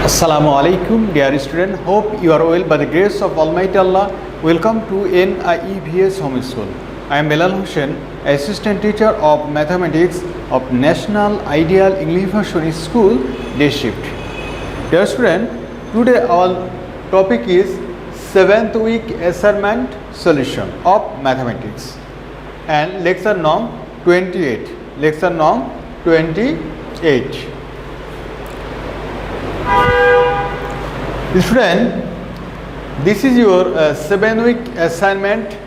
Assalamu alaikum, dear student. Hope you are well by the grace of Almighty Allah. Welcome to NIEVS Home School. I am Bilal Hussain, Assistant Teacher of Mathematics of National Ideal English Version School, Day Shift. Dear student, today our topic is 7th week assignment solution of mathematics and lecture nom 28. Lecture nom 28. Student, this is your 7-week assignment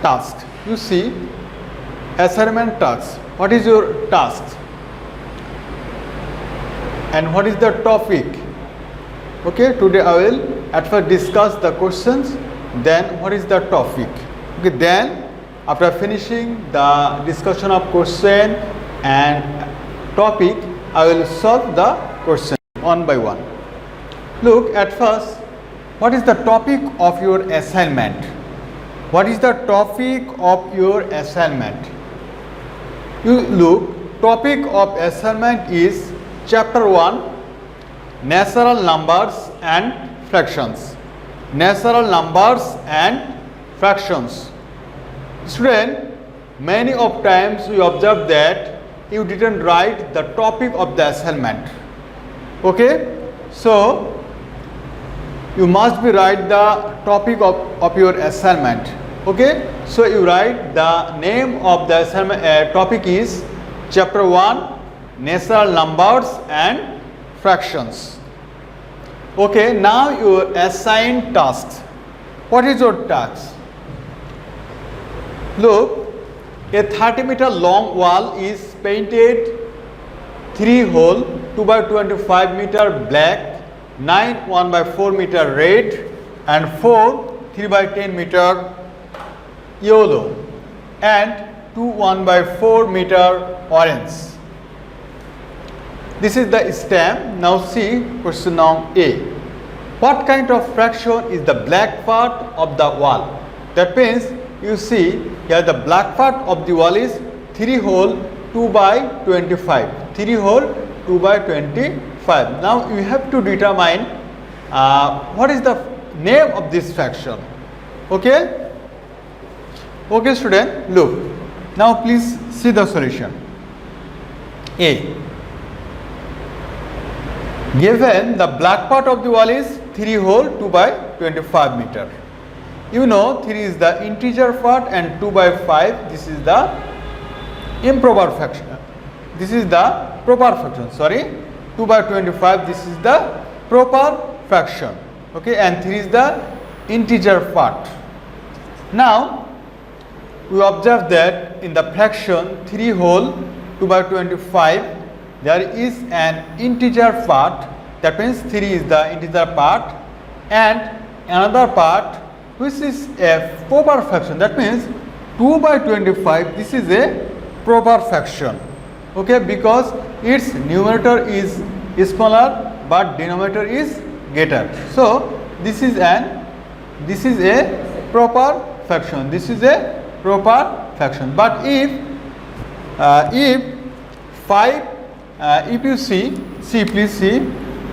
task. You see, assignment task. What is your task? And what is the topic? Okay, today I will at first discuss the questions, then what is the topic. Okay, then after finishing the discussion of question and topic, I will solve the question one by one. Look, at first, what is the topic of your assignment? What is the topic of your assignment? You look, topic of assignment is chapter 1, natural numbers and fractions. Natural numbers and fractions. Student, many of times we observe that you didn't write the topic of the assignment. Okay, so you must be write the topic of your assignment. Okay, so you write the name of the assignment. Topic is chapter 1, natural numbers and fractions. Okay, now your assigned tasks. What is your task? Look, a 30-meter long wall is painted 3 hole 2 by 25 meter black, 9 1 by 4 meter red and 4 3 by 10 meter yellow and 2 1 by 4 meter orange. This is the stem. Now see question number A. What kind of fraction is the black part of the wall? That means you see here the black part of the wall is 3 hole 2 by 25. 3 hole 2 by 25. Now you have to determine what is the name of this fraction. Okay? Okay, student, look. Now please see the solution. A. Given the black part of the wall is 3 hole 2 by 25 meter. You know 3 is the integer part and 2 by 5 this is the improper fraction. This is the proper fraction, sorry. 2 by 25 this is the proper fraction. Okay, and 3 is the integer part. Now we observe that in the fraction 3 whole 2 by 25 there is an integer part, that means 3 is the integer part and another part which is a proper fraction, that means 2 by 25 this is a proper fraction. Okay, because its numerator is smaller but denominator is greater. So this is a proper fraction. This is a proper fraction. But if you see please see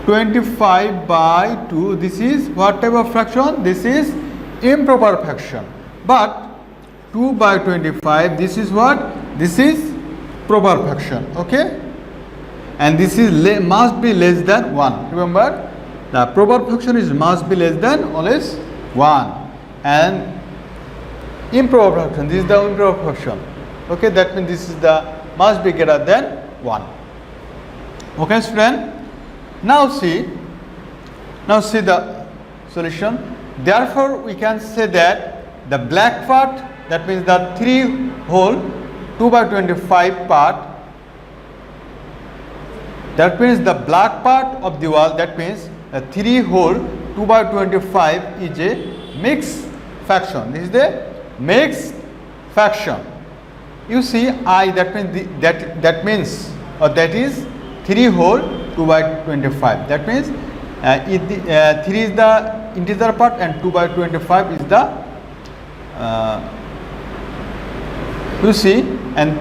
25 by 2, this is what type of fraction? This is improper fraction. But 2 by 25 this is what? This is proper fraction. Okay, and this is must be less than 1. Remember, the proper fraction is must be less than always 1 and improper fraction, this is the improper fraction. Okay, that means this is the must be greater than 1. Okay, student, now see the solution. Therefore we can say that the black part, that means the 3 hole 2 by 25 part, that means the black part of the wall, that means the 3 hole 2 by 25 is a mixed fraction. This is the mixed fraction. You see I, that means that is 3 whole 2 by 25. That means 3 is the integer part and 2 by 25 is the you see, and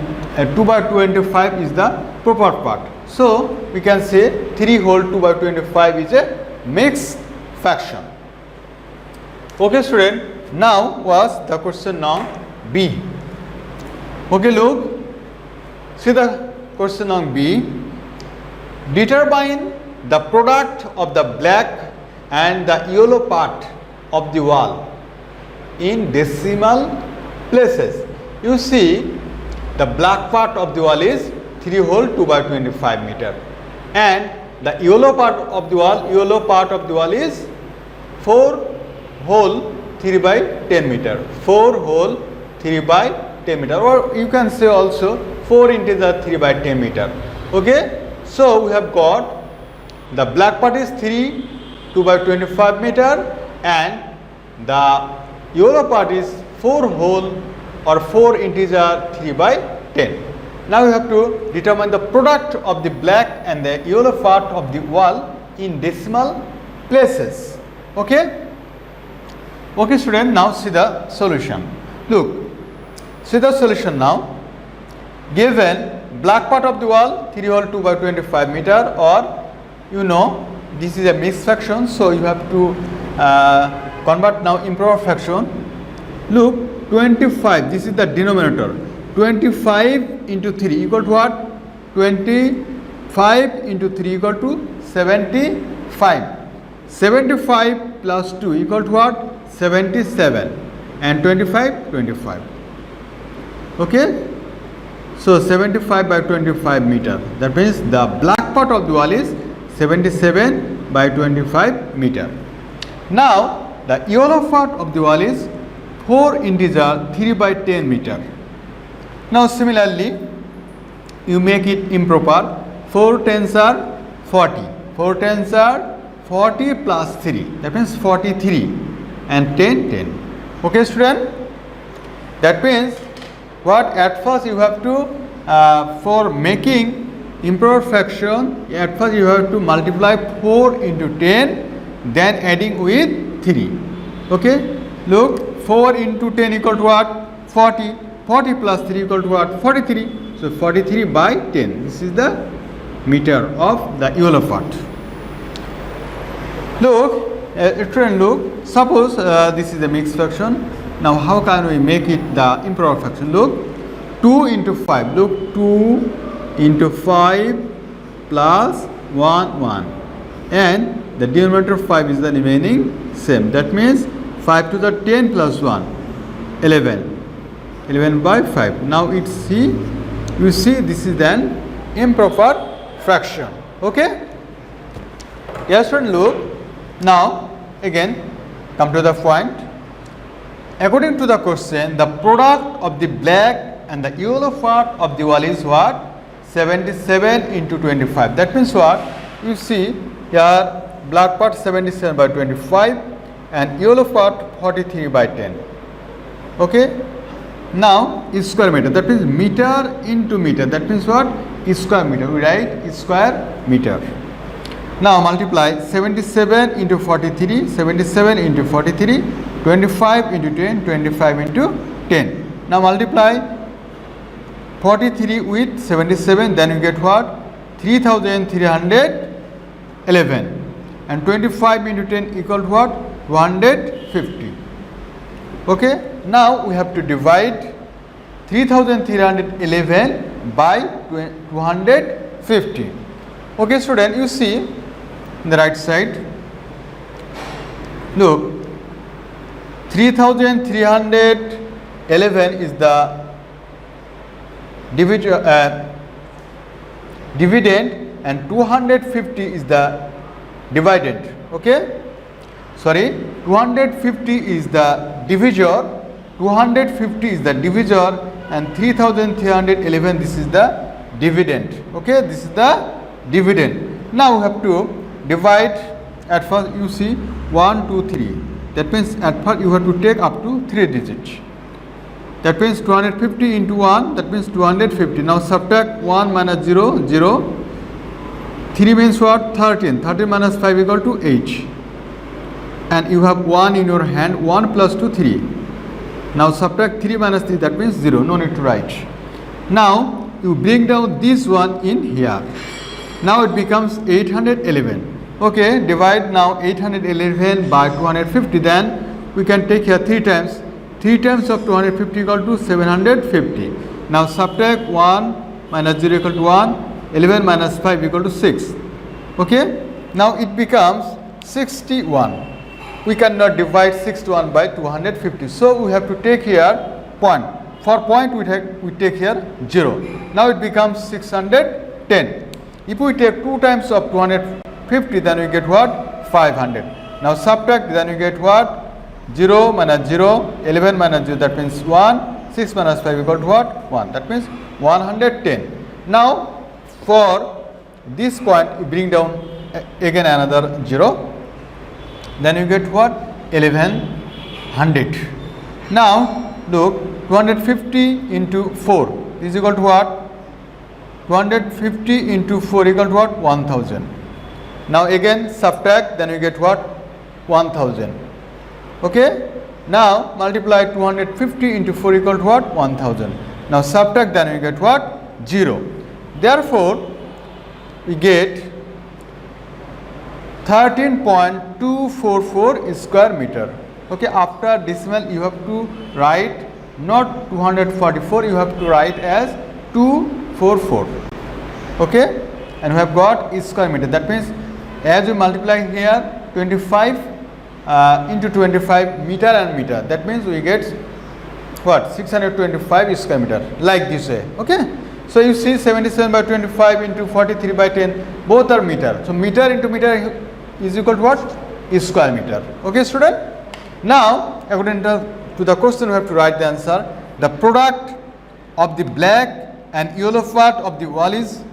2 by 25 is the proper part. So we can say 3 whole 2 by 25 is a mixed fraction. Okay student, now was the question on B. Okay, look, see the question on B. Determine the product of the black and the yellow part of the wall in decimal places. You see, the black part of the wall is 3 whole 2 by 25 meter, and the yellow part of the wall is 4 whole 3 by 10 meter. 4 whole 3 by 10 meter, or you can say also 4 into the 3 by 10 meter. Okay, so we have got the black part is 3 2 by 25 meter, and the yellow part is 4 whole or 4 integer 3 by 10. Now we have to determine the product of the black and the yellow part of the wall in decimal places. Okay. Okay student, now see the solution. Look, see the solution now. Given black part of the wall 3 whole 2 by 25 meter, or you know this is a mixed fraction, so you have to convert now improper fraction. Look, 25, this is the denominator. 25 into 3 equal to what? 25 into 3 equal to 75. 75 plus 2 equal to what? 77. And 25, 25. Okay? So 75 by 25 meter. That means the black part of the wall is 77 by 25 meter. Now the yellow part of the wall is 4 integer 3 by 10 meter. Now similarly, you make it improper. 4 tens are 40. 4 tens are 40 plus 3. That means 43. And 10, 10. Okay student? That means what, at first you have to, for making improper fraction, at first you have to multiply 4 into 10, then adding with 3. Okay? Look, 4 into 10 equal to what? 40. 40 plus 3 equal to what? 43. So 43 by 10. This is the meter of the yellow part. Look, look, suppose this is a mixed fraction. Now how can we make it the improper fraction? Look, 2 into 5. Look, 2 into 5 plus 1, 1. And the denominator 5 is the remaining same. That means 5 to the 10 plus 1, 11. 11 by 5. Now it's C. You see this is an improper fraction. Okay? Yes friend, look. Now again come to the point. According to the question, the product of the black and the yellow part of the wall is what? 77 into 25. That means what? You see here black part 77 by 25 and yellow part 43 by 10. Okay? Now is square meter. That means meter into meter. That means what? Is square meter. We write square meter. Now multiply 77 into 43, 77 into 43, 25 into 10, 25 into 10. Now multiply 43 with 77, then you get what? 3311. And 25 into 10 equal to what? 250. Okay? Now we have to divide 3311 by 250. Okay student, you see in the right side. Look, 3311 is the dividend and 250 is the dividend. Okay, sorry, 250 is the divisor, 250 is the divisor, and 3311 this is the dividend. Okay, this is the dividend. Now we have to divide. At first you see 1 2 3, that means at first you have to take up to 3 digits. That means 250 into 1, that means 250. Now subtract 1 minus 0, 0. 3 means what? 13. 13 minus 5 equal to 8. And you have 1 in your hand. 1 plus 2, 3. Now subtract 3 minus 3, that means 0. No need to write. Now you bring down this one in here. Now it becomes 811. Okay, divide now 811 by 250. Then we can take here 3 times. 3 times of 250 equal to 750. Now subtract 1 minus 0 equal to 1. 11 minus 5 equal to 6. Okay, now it becomes 61. We cannot divide 61 by 250. So we have to take here point. For point we take here 0. Now it becomes 610. If we take 2 times of 250, then we get what? 500. Now subtract, then we get what? 0 minus 0, 11 minus 0, that means 1. 6 minus 5 equal to what? 1. That means 110. Now for this point, you bring down again another 0. Then you get what? 1100. Now look, 250 into 4 is equal to what? 250 into 4 equal to what? 1000. Now again subtract, then you get what? 1000. Okay. Now multiply 250 into 4 equal to what? 1000. Now subtract, then you get what? 0. Therefore we get 13.244 square meter. Okay, after decimal you have to write not 244, you have to write as 244. Okay, and we have got square meter. That means as we multiply here 25 into 25 meter and meter, that means we get what? 625 square meter, like this way. Okay, so you see 77 by 25 into 43 by 10, both are meter. So meter into meter is equal to what? Square meter. Okay, student. Now according to the question, we have to write the answer. The product of the black and yellow part of the wall is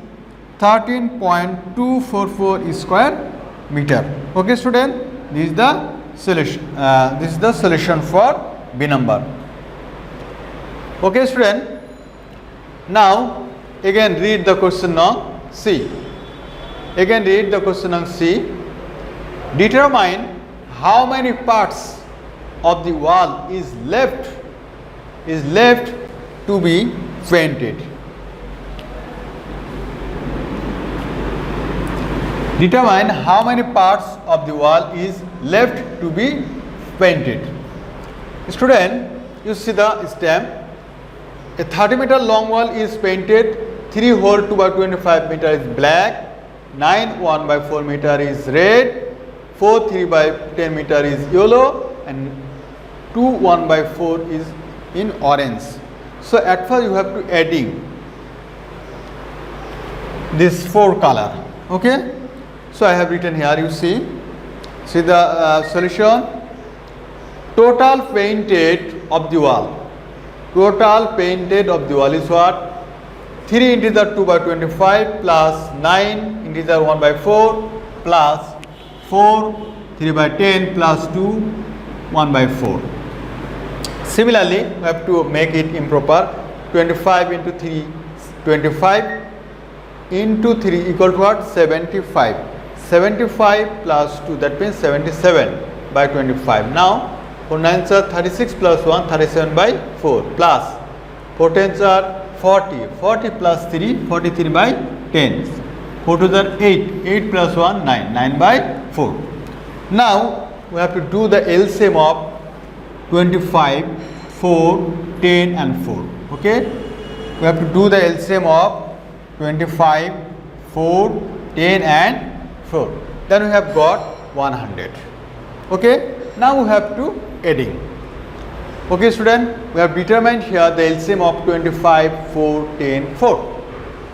13.244 square meter. Okay, student. This is the solution. This is the solution for B number. Okay, student. Now again read the question on C. Again read the question on C. Determine how many parts of the wall is left to be painted. Determine how many parts of the wall is left to be painted. Student, you see the stamp. A 30 meter long wall is painted. 3 whole 2 by 25 meter is black. 9 1 by 4 meter is red. 4 3 by 10 meter is yellow, and 2 1 by 4 is in orange. So at first you have to adding this 4 color. Okay, so I have written here, you see the solution. Total painted of the wall. Total painted of the wall is what? 3 integer 2 by 25 plus 9 integer 1 by 4 plus 4 3 by 10 plus 2 1 by 4. Similarly, we have to make it improper. 25 into 3, 25 into 3 equal to what? 75. 75 plus 2, that means 77 by 25. Now 4 9s are 36 plus 1, 37 by 4 plus 4 10s are 40, 40 plus 3, 43 by 10. 4 2s are 8, 8 plus 1, 9, 9 by 4. Now we have to do the LCM of 25, 4, 10 and 4. Okay, we have to do the LCM of 25, 4, 10 and 4. Then we have got 100. Okay, now we have to adding. Okay, student, we have determined here the LCM of 25, 4, 10, 4.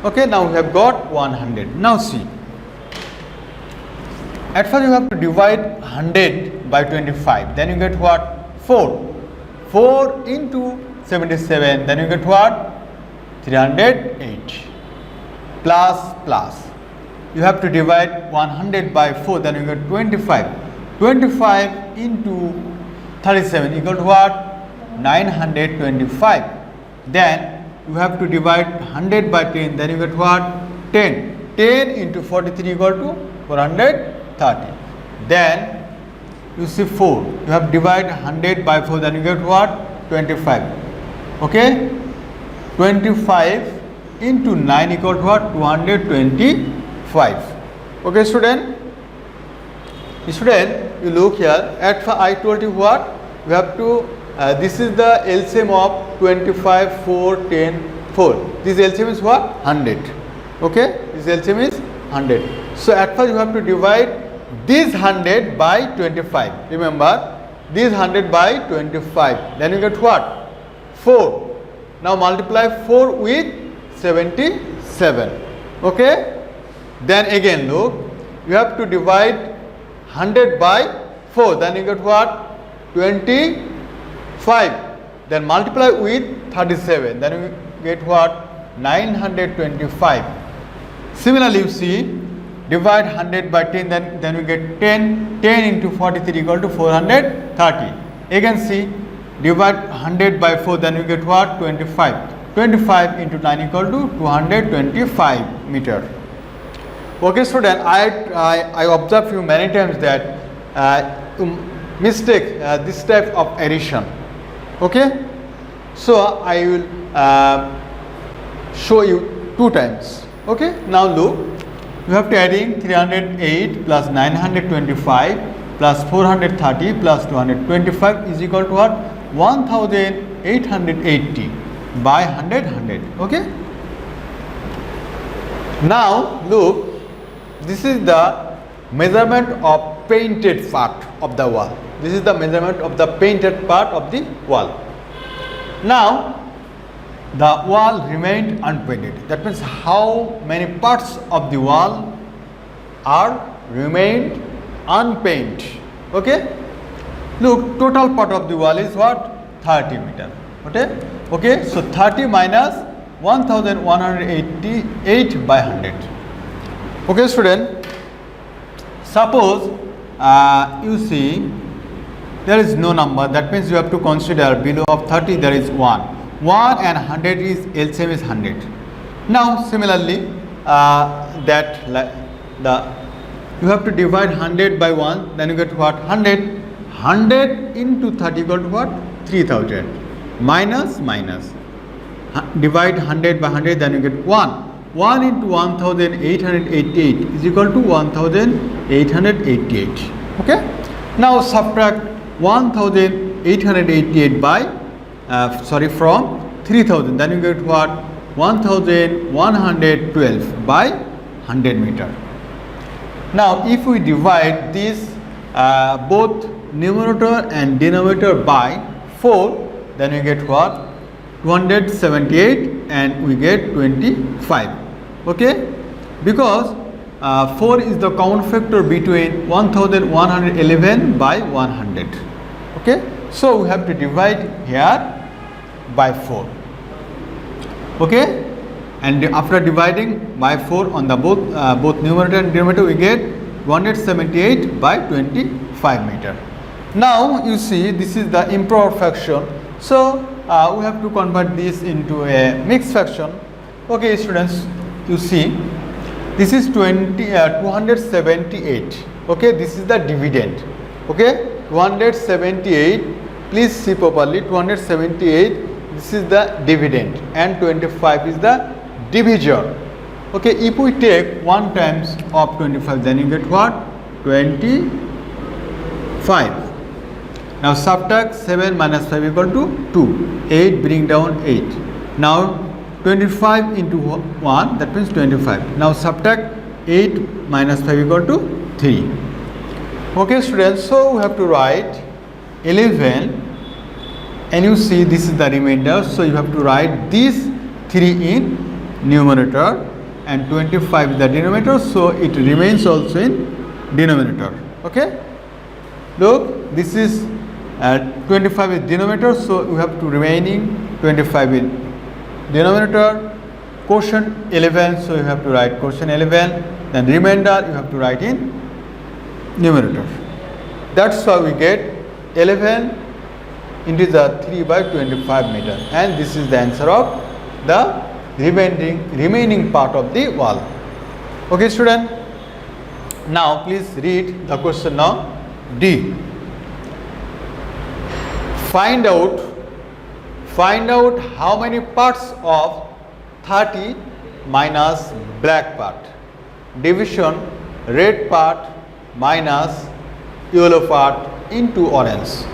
Okay, now we have got 100. Now see. At first you have to divide 100 by 25. Then you get what? 4. 4 into 77. Then you get what? 308. Plus. You have to divide 100 by 4. Then you get 25. 25 into 37 equal to what? 925. Then you have to divide 100 by 10. Then you get what? 10. 10 into 43 equal to 430. Then you see 4. You have divide 100 by 4. Then you get what? 25. Okay. 25 into 9 equal to what? 225. Okay, student. Student, you look here. At I told you what we have to. This is the LCM of 25, 4, 10, 4. This LCM is what? 100. Okay, this LCM is 100. So at first you have to divide this 100 by 25. Remember, this 100 by 25. Then you get what? 4. Now multiply 4 with 77. Okay. Then again look, you have to divide 100 by 4. Then you get what? 25. Then multiply with 37. Then you get what? 925. Similarly, you see, divide 100 by 10, then we get 10. 10 into 43 equal to 430. Again see, divide 100 by 4, then we get what? 25. 25 into 9 equal to 225 meter. Okay, student, I observe you many times that mistake this type of addition. Okay, so I will show you 2 times. Okay, now look, you have to adding 308 plus 925 plus 430 plus 225 is equal to what? 1880 by 100. Okay, now look, this is the measurement of painted part of the wall. This is the measurement of the painted part of the wall. Now the wall remained unpainted. That means how many parts of the wall are remained unpainted. Okay, look, total part of the wall is what? 30 meter. Okay, so 30 minus 1188 by 100. Okay, student, suppose you see there is no number. That means you have to consider below of 30 there is 1 and 100 is LCM is 100. Now similarly you have to divide 100 by 1, then you get what? 100 into 30 equal to what? 3000 minus divide 100 by 100, then you get 1 into 1888 is equal to 1888. Okay, now subtract 1888 by from 3000, then you get what? 1112 by 100 meter. Now if we divide this both numerator and denominator by 4, then we get what? 278 and we get 25. Okay, because 4 is the common factor between 1111 by 100. Okay, so we have to divide here by 4. Okay, and after dividing by 4 on the both numerator and denominator, we get 278 by 25 meter. Now you see, this is the improper fraction, so we have to convert this into a mixed fraction. Okay, students, you see, this is 278. Okay, this is the dividend. Okay, 278, please see properly, 278, this is the dividend and 25 is the divisor. Okay, if we take 1 times of 25, then you get what? 25. Now subtract 7 minus 5 equal to 2. 8 bring down 8. Now 25 into 1, that means 25. Now subtract 8 minus 5 equal to 3. Okay, students, so we have to write 11 and you see this is the remainder. So you have to write this 3 in numerator and 25 is the denominator. So it remains also in denominator. Okay, look, this is 25 is denominator, so you have to remaining 25 in denominator, quotient 11, so you have to write quotient 11, then remainder you have to write in numerator. That's how we get 11 into the 3 by 25 meter, and this is the answer of the remaining part of the wall. Okay, student, now please read the question now. D. Find out how many parts of 30 minus black part. division red part minus yellow part into orange.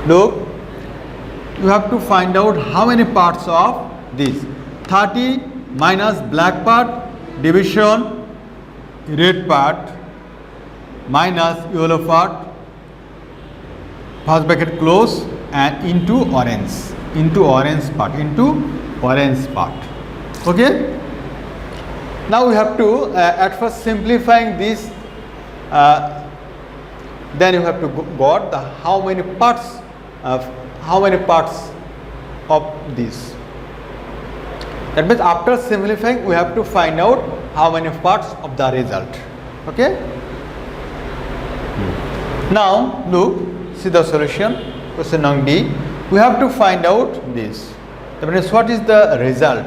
Look, you have to find out how many parts of this. 30 minus black part division red part minus yellow part, first bracket close, and into orange part. Okay. Now we have to at first simplifying this. Then you have to got the how many parts of this. That means after simplifying we have to find out how many parts of the result. Okay. Now look, see the solution. Question number D. We have to find out this. That means what is the result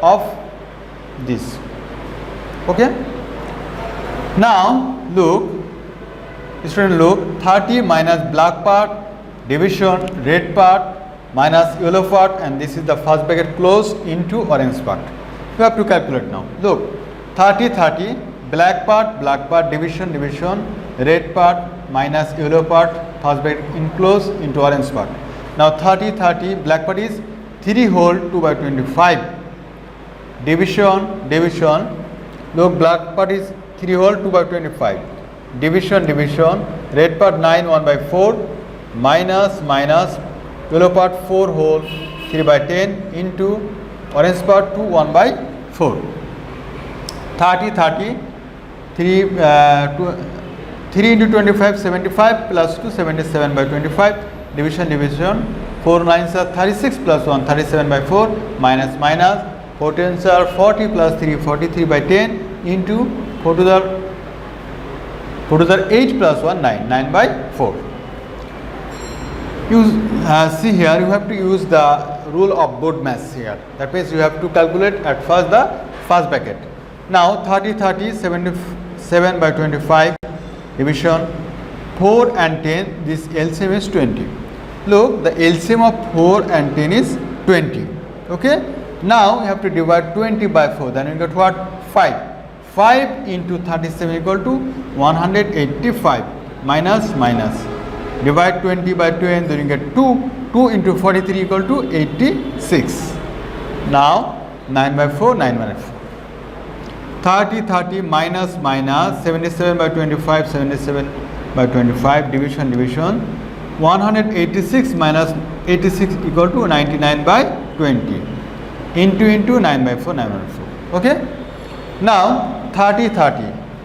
of this. Okay. Now look, student, look, 30 minus black part division red part minus yellow part, and this is the first bracket closed into orange part. You have to calculate now. Look, 30 black part division red part minus yellow part, first bracket enclosed into orange part. Now 30 black part is 3 whole 2 by 25 division. Look, black part is 3 whole 2 by 25 division red part 9 1 by 4 minus yellow part 4 whole 3 by 10 into orange part 2 1 by 4. 30 3 into 25 75 plus 2 77 by 25 division 4 9s are 36 plus 1 37 by 4 minus 4 10s are 40 plus 3 43 by 10 into 4 to the 8 plus 1 9 by 4. You see here you have to use the rule of BODMAS here. That means you have to calculate at first the first bracket. Now 30 77 by 25 division 4 and 10, this LCM is 20. Look, the LCM of 4 and 10 is 20. Okay. Now you have to divide 20 by 4, then you get what? 5 into 37 equal to 185 minus divide 20 by 20, then you get 2 into 43 equal to 86. Now 9 by 4 30 minus 77 by 25 division 186 minus 86 equal to 99 by 20 into 9 by 4 Okay. Now 30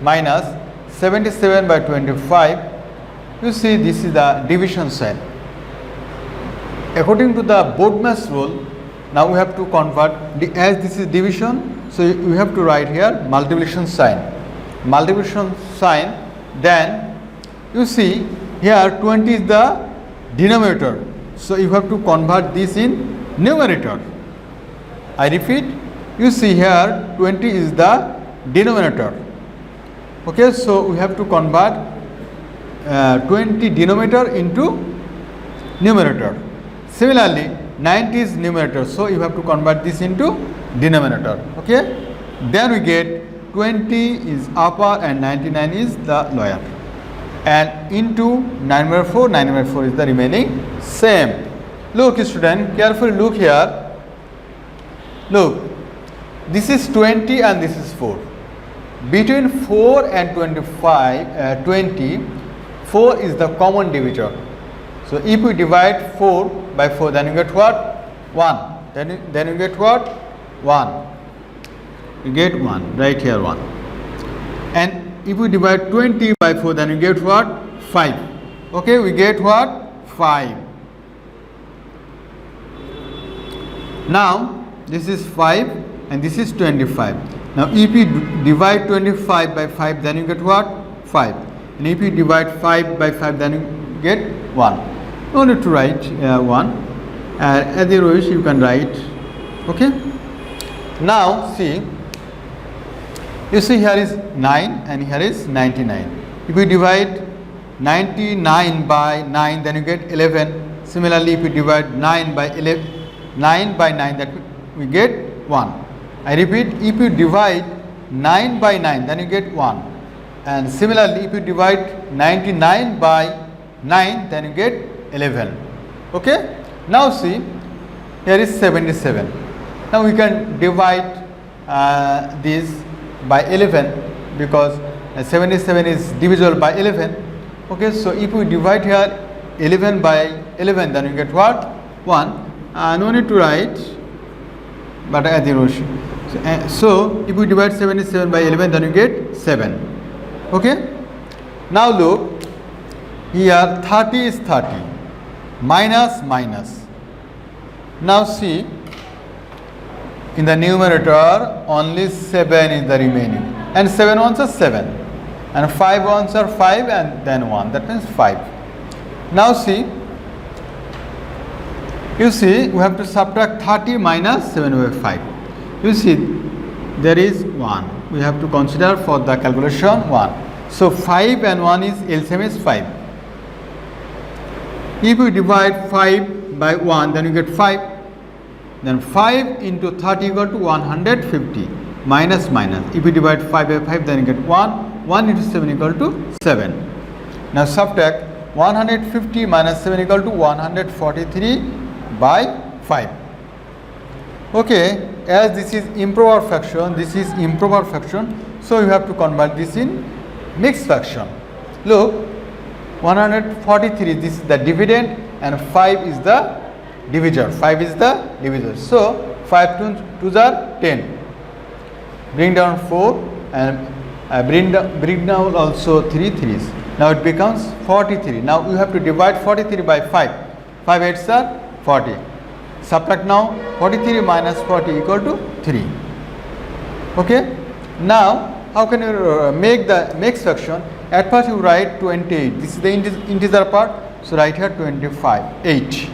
minus 77 by 25, you see this is the division sign. According to the BODMAS rule, now we have to convert as this is division, so you have to write here multiplication sign. Then you see here 20 is the denominator, so you have to convert this in numerator. I repeat, you see here 20 is the denominator. Okay, so we have to convert 20 denominator into numerator. Similarly 90 is numerator, so you have to convert this into denominator. Okay, then we get 20 is upper and 99 is the lower, and into 9 by 4 is the remaining same. Look student, carefully look here. Look, this is 20 and this is 4. Between 4 and 25, 20, 4 is the common divisor. So if we divide 4 by 4, then you get what? 1. Then you get what? 1. You get 1, right here 1. And if we divide 20 by 4, then you get what? 5. Okay, we get what? 5. Now this is 5 and this is 25. Now if you divide 25 by 5, then you get what? 5. And if you divide 5 by 5, then you get 1. No need to write 1. As you wish, you can write. Okay. Now see, you see here is 9 and here is 99. If you divide 99 by 9, then you get 11. Similarly, if you divide 9 by 9, that we get 1. I repeat, if you divide 9 by 9, then you get 1. And similarly, if you divide 99 by 9, then you get 11. Okay? Now see, here is 77. Now we can divide this by 11 because 77 is divisible by 11. Okay, so if we divide here 11 by 11, then you get what? 1. No need to write, but I think so if we divide 77 by 11, then you get 7. Okay. Now look, here 30 is 30, minus minus. Now see, in the numerator only 7 is the remaining, and 7 ones are 7, and 5 ones are 5, and then 1, that means 5. Now see, you see, we have to subtract 30 minus 7 over 5. You see, there is 1. We have to consider for the calculation 1. So 5 and 1 is LCM is 5. If we divide 5 by 1, then you get 5. Then 5 into 30 equal to 150, minus minus. If we divide 5 by 5, then you get 1. 1 into 7 equal to 7. Now subtract 150 minus 7 equal to 143 by 5. Okay, as this is improper fraction, this is improper fraction, so you have to convert this in mixed fraction. Look, 143, this is the dividend, and 5 is the divisor. 5 is the divisor. So 5 2s are 10. Bring down 4 and bring down also 3 3s. Now it becomes 43. Now you have to divide 43 by 5. 5 8s are 40. Subtract now 43 minus 40 equal to 3. Okay. Now how can you make the mixed fraction? At first you write 28. This is the integer part. So write here 25. 8.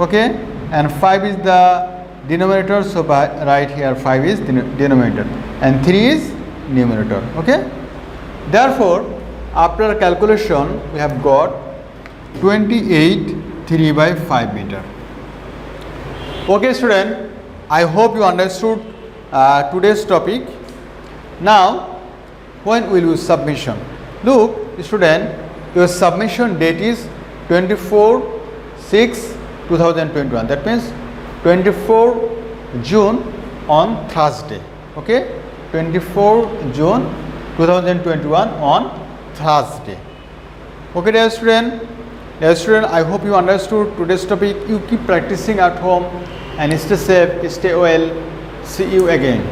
Okay. And 5 is the denominator. So write here 5 is denominator. And 3 is numerator. Okay. Therefore, after calculation, we have got 28 3 by 5 meter. Okay, student, I hope you understood today's topic. Now, when will you submission? Look, student, your submission date is 24/6/2021. That means 24 June on Thursday. Okay, 24 June 2021 on Thursday. Okay, dear student. Dear student, I hope you understood today's topic. You keep practicing at home and stay safe, stay well. See you again.